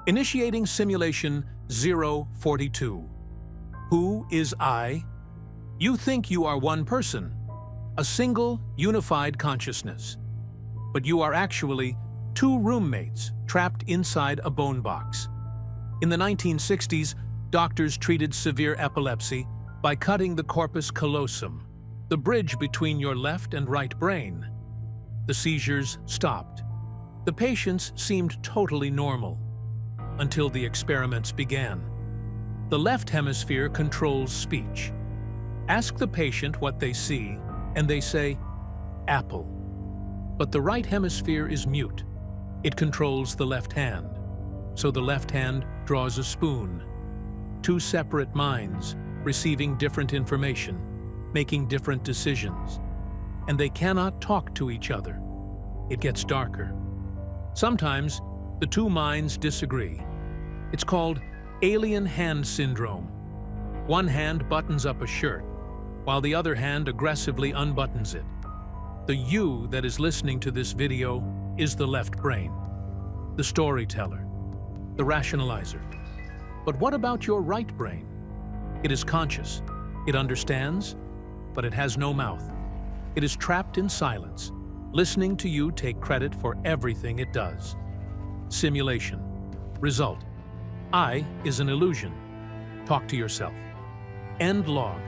Initiating simulation 042. Who is I? You think you are one person, a single, unified consciousness. But you are actually two roommates trapped inside a bone box. In the 1960s, doctors treated severe epilepsy by cutting the corpus callosum, the bridge between your left and right brain. The seizures stopped. The patients seemed totally normal, until the experiments began. The left hemisphere controls speech. Ask the patient what they see, and they say, apple. But the right hemisphere is mute. It controls the left hand. So the left hand draws a spoon. Two separate minds, receiving different information, making different decisions. And they cannot talk to each other. It gets darker. Sometimes, the two minds disagree. It's called alien hand syndrome. One hand buttons up a shirt, while the other hand aggressively unbuttons it. The you that is listening to this video is the left brain, the storyteller, the rationalizer. But what about your right brain? It is conscious, it understands, but it has no mouth. It is trapped in silence, listening to you take credit for everything it does. Simulation. Result. I is an illusion. Talk to yourself. End log.